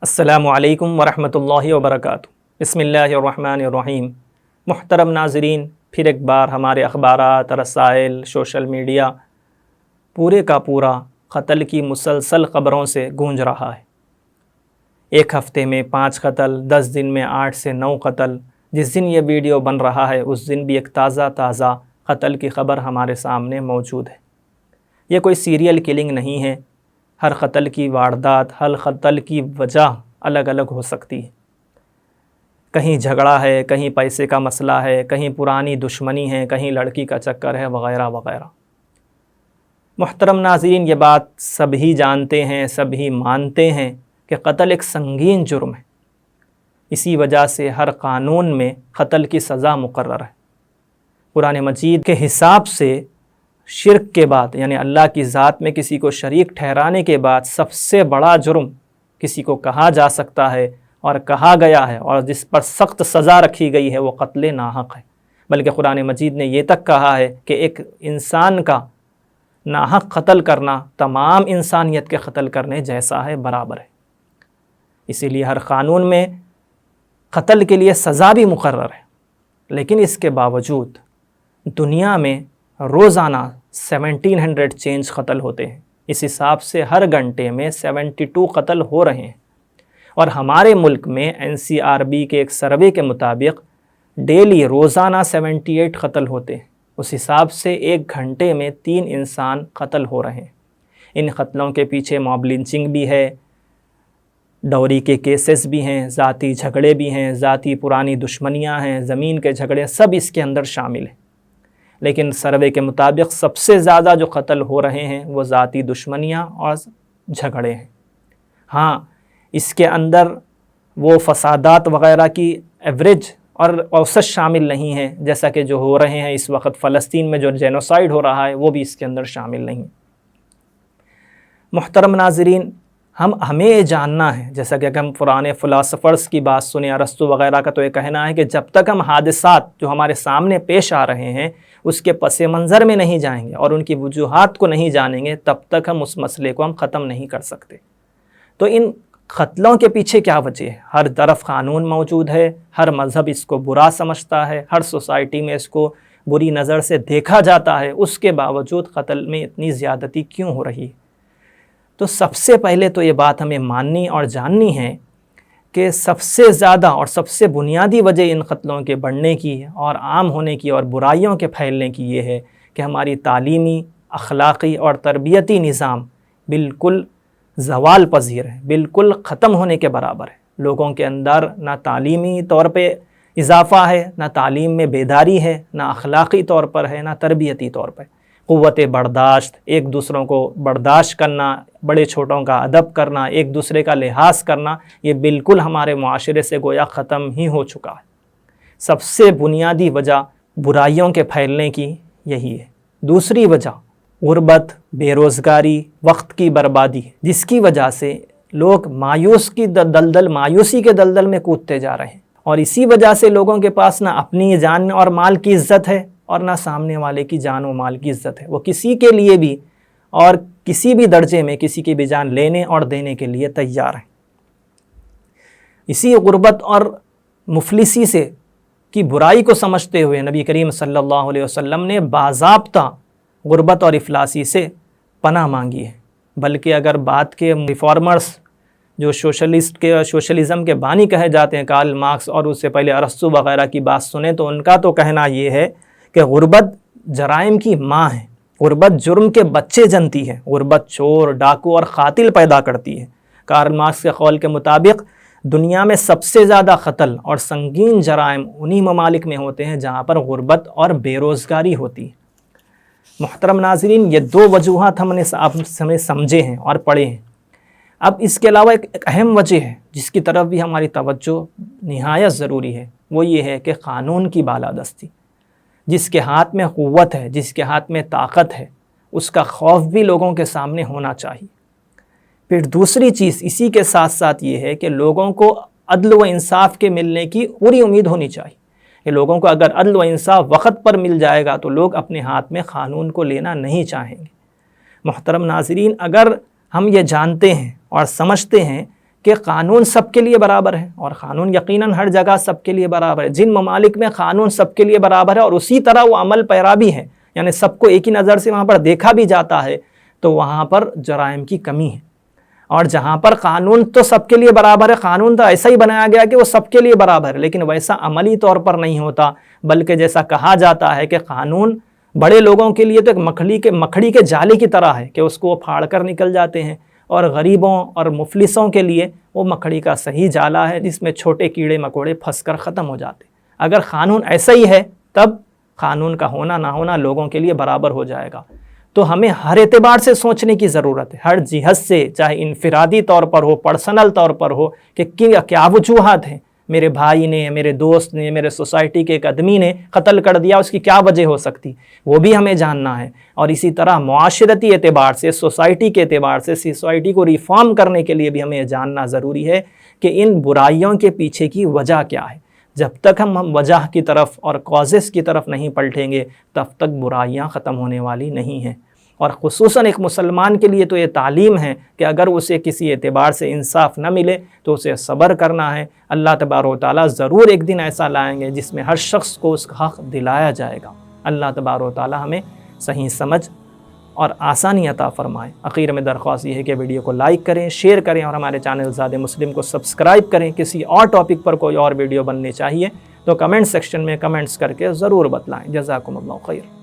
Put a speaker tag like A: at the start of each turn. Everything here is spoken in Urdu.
A: السلام علیکم ورحمۃ اللہ وبرکاتہ۔ بسم اللہ الرحمن الرحیم۔ محترم ناظرین، پھر ایک بار ہمارے اخبارات، رسائل، سوشل میڈیا پورے کا پورا قتل کی مسلسل خبروں سے گونج رہا ہے۔ ایک ہفتے میں 5 قتل، 10 دن میں 8 سے 9 قتل۔ جس دن یہ ویڈیو بن رہا ہے اس دن بھی ایک تازہ قتل کی خبر ہمارے سامنے موجود ہے۔ یہ کوئی سیریل کلنگ نہیں ہے۔ ہر قتل کی واردات، ہر قتل کی وجہ الگ الگ ہو سکتی ہے۔ کہیں جھگڑا ہے، کہیں پیسے کا مسئلہ ہے، کہیں پرانی دشمنی ہے، کہیں لڑکی کا چکر ہے، وغیرہ وغیرہ۔ محترم ناظرین، یہ بات سبھی جانتے ہیں، سبھی مانتے ہیں کہ قتل ایک سنگین جرم ہے۔ اسی وجہ سے ہر قانون میں قتل کی سزا مقرر ہے۔ قرآن مجید کے حساب سے شرک کے بعد، یعنی اللہ کی ذات میں کسی کو شریک ٹھہرانے کے بعد سب سے بڑا جرم کسی کو کہا جا سکتا ہے اور کہا گیا ہے اور جس پر سخت سزا رکھی گئی ہے وہ قتل ناحق ہے۔ بلکہ قرآن مجید نے یہ تک کہا ہے کہ ایک انسان کا ناحق قتل کرنا تمام انسانیت کے قتل کرنے جیسا ہے، برابر ہے۔ اسی لیے ہر قانون میں قتل کے لیے سزا بھی مقرر ہے۔ لیکن اس کے باوجود دنیا میں روزانہ 1700 چینج قتل ہوتے ہیں۔ اس حساب سے ہر گھنٹے میں 72 قتل ہو رہے ہیں۔ اور ہمارے ملک میں NCRB کے ایک سروے کے مطابق ڈیلی روزانہ 78 قتل ہوتے ہیں۔ اس حساب سے ایک گھنٹے میں 3 انسان قتل ہو رہے ہیں۔ ان قتلوں کے پیچھے موب لنچنگ بھی ہے، ڈوری کے کیسز بھی ہیں، ذاتی جھگڑے بھی ہیں، ذاتی پرانی دشمنیاں ہیں، زمین کے جھگڑے، سب اس کے اندر شامل ہیں۔ لیکن سروے کے مطابق سب سے زیادہ جو قتل ہو رہے ہیں وہ ذاتی دشمنیاں اور جھگڑے ہیں۔ ہاں، اس کے اندر وہ فسادات وغیرہ کی ایوریج اور اوسط شامل نہیں ہے، جیسا کہ جو ہو رہے ہیں اس وقت فلسطین میں جو جینوسائیڈ ہو رہا ہے وہ بھی اس کے اندر شامل نہیں۔ محترم ناظرین، ہمیں یہ جاننا ہے، جیسا کہ ہم پرانے فلاسفرز کی بات سنیں، ارسطو وغیرہ کا تو یہ کہنا ہے کہ جب تک ہم حادثات جو ہمارے سامنے پیش آ رہے ہیں اس کے پس منظر میں نہیں جائیں گے اور ان کی وجوہات کو نہیں جانیں گے، تب تک ہم اس مسئلے کو ختم نہیں کر سکتے۔ تو ان قتلوں کے پیچھے کیا وجہ ہے؟ ہر طرف قانون موجود ہے، ہر مذہب اس کو برا سمجھتا ہے، ہر سوسائٹی میں اس کو بری نظر سے دیکھا جاتا ہے، اس کے باوجود قتل میں اتنی زیادتی کیوں ہو رہی ہے؟ تو سب سے پہلے تو یہ بات ہمیں ماننی اور جاننی ہے کہ سب سے زیادہ اور سب سے بنیادی وجہ ان قتلوں کے بڑھنے کی اور عام ہونے کی اور برائیوں کے پھیلنے کی یہ ہے کہ ہماری تعلیمی، اخلاقی اور تربیتی نظام بالکل زوال پذیر ہے، بالکل ختم ہونے کے برابر ہے۔ لوگوں کے اندر نہ تعلیمی طور پہ اضافہ ہے، نہ تعلیم میں بیداری ہے، نہ اخلاقی طور پر ہے، نہ تربیتی طور پر۔ قوت برداشت، ایک دوسروں کو برداشت کرنا، بڑے چھوٹوں کا ادب کرنا، ایک دوسرے کا لحاظ کرنا، یہ بالکل ہمارے معاشرے سے گویا ختم ہی ہو چکا ہے۔ سب سے بنیادی وجہ برائیوں کے پھیلنے کی یہی ہے۔ دوسری وجہ غربت، بے روزگاری، وقت کی بربادی، جس کی وجہ سے لوگ مایوسی کے دلدل میں کودتے جا رہے ہیں۔ اور اسی وجہ سے لوگوں کے پاس نہ اپنی جان اور مال کی عزت ہے اور نہ سامنے والے کی جان و مال کی عزت ہے۔ وہ کسی کے لیے بھی اور کسی بھی درجے میں کسی کی بھی جان لینے اور دینے کے لیے تیار ہیں۔ اسی غربت اور مفلسی سے کی برائی کو سمجھتے ہوئے نبی کریم صلی اللہ علیہ وسلم نے باضابطہ غربت اور افلاسی سے پناہ مانگی ہے۔ بلکہ اگر بات کے ریفارمرز جو سوشلزم کے بانی کہے جاتے ہیں، کارل مارکس اور اس سے پہلے ارسطو وغیرہ کی بات سنیں تو ان کا تو کہنا یہ ہے کہ غربت جرائم کی ماں ہے، غربت جرم کے بچے جنتی ہے، غربت چور، ڈاکو اور قاتل پیدا کرتی ہے۔ کارل مارکس کے قول کے مطابق دنیا میں سب سے زیادہ قتل اور سنگین جرائم انہی ممالک میں ہوتے ہیں جہاں پر غربت اور بے روزگاری ہوتی ہے۔ محترم ناظرین، یہ 2 وجوہات ہم نے سمجھے ہیں اور پڑھے ہیں۔ اب اس کے علاوہ ایک اہم وجہ ہے جس کی طرف بھی ہماری توجہ نہایت ضروری ہے، وہ یہ ہے کہ قانون کی بالادستی۔ جس کے ہاتھ میں قوت ہے، جس کے ہاتھ میں طاقت ہے، اس کا خوف بھی لوگوں کے سامنے ہونا چاہیے۔ پھر دوسری چیز اسی کے ساتھ ساتھ یہ ہے کہ لوگوں کو عدل و انصاف کے ملنے کی پوری امید ہونی چاہیے کہ لوگوں کو اگر عدل و انصاف وقت پر مل جائے گا تو لوگ اپنے ہاتھ میں قانون کو لینا نہیں چاہیں گے۔ محترم ناظرین، اگر ہم یہ جانتے ہیں اور سمجھتے ہیں کہ قانون سب کے لیے برابر ہے، اور قانون یقیناً ہر جگہ سب کے لیے برابر ہے۔ جن ممالک میں قانون سب کے لیے برابر ہے اور اسی طرح وہ عمل پیرا بھی ہے، یعنی سب کو ایک ہی نظر سے وہاں پر دیکھا بھی جاتا ہے، تو وہاں پر جرائم کی کمی ہے۔ اور جہاں پر قانون تو سب کے لیے برابر ہے، قانون تو ایسا ہی بنایا گیا کہ وہ سب کے لیے برابر ہے، لیکن ویسا عملی طور پر نہیں ہوتا، بلکہ جیسا کہا جاتا ہے کہ قانون بڑے لوگوں کے لیے تو ایک مکھڑی کے جالے کی طرح ہے کہ اس کو وہ پھاڑ کر نکل جاتے ہیں، اور غریبوں اور مفلسوں کے لیے وہ مکھڑی کا صحیح جالہ ہے جس میں چھوٹے کیڑے مکوڑے پھنس کر ختم ہو جاتے۔ اگر قانون ایسا ہی ہے تب قانون کا ہونا نہ ہونا لوگوں کے لیے برابر ہو جائے گا۔ تو ہمیں ہر اعتبار سے سوچنے کی ضرورت ہے، ہر جہت سے، چاہے انفرادی طور پر ہو، پرسنل طور پر ہو، کہ کیا وجوہات ہیں۔ میرے بھائی نے، میرے دوست نے، میرے سوسائٹی کے ایک آدمی نے قتل کر دیا، اس کی کیا وجہ ہو سکتی، وہ بھی ہمیں جاننا ہے۔ اور اسی طرح معاشرتی اعتبار سے، سوسائٹی کے اعتبار سے، سوسائٹی کو ریفارم کرنے کے لیے بھی ہمیں جاننا ضروری ہے کہ ان برائیوں کے پیچھے کی وجہ کیا ہے۔ جب تک ہم وجہ کی طرف اور کازز کی طرف نہیں پلٹیں گے تب تک برائیاں ختم ہونے والی نہیں ہیں۔ اور خصوصاً ایک مسلمان کے لیے تو یہ تعلیم ہے کہ اگر اسے کسی اعتبار سے انصاف نہ ملے تو اسے صبر کرنا ہے۔ اللہ تبارک و تعالیٰ ضرور ایک دن ایسا لائیں گے جس میں ہر شخص کو اس کا حق دلایا جائے گا۔ اللہ تبارک و تعالیٰ ہمیں صحیح سمجھ اور آسانی عطا فرمائے۔ آخر میں درخواست یہ ہے کہ ویڈیو کو لائک کریں، شیئر کریں اور ہمارے چینل زاد مسلم کو سبسکرائب کریں۔ کسی اور ٹاپک پر کوئی اور ویڈیو بننی چاہیے تو کمنٹ سیکشن میں کمنٹس کر کے ضرور بتلائیں۔ جزاکم اللہ خیر۔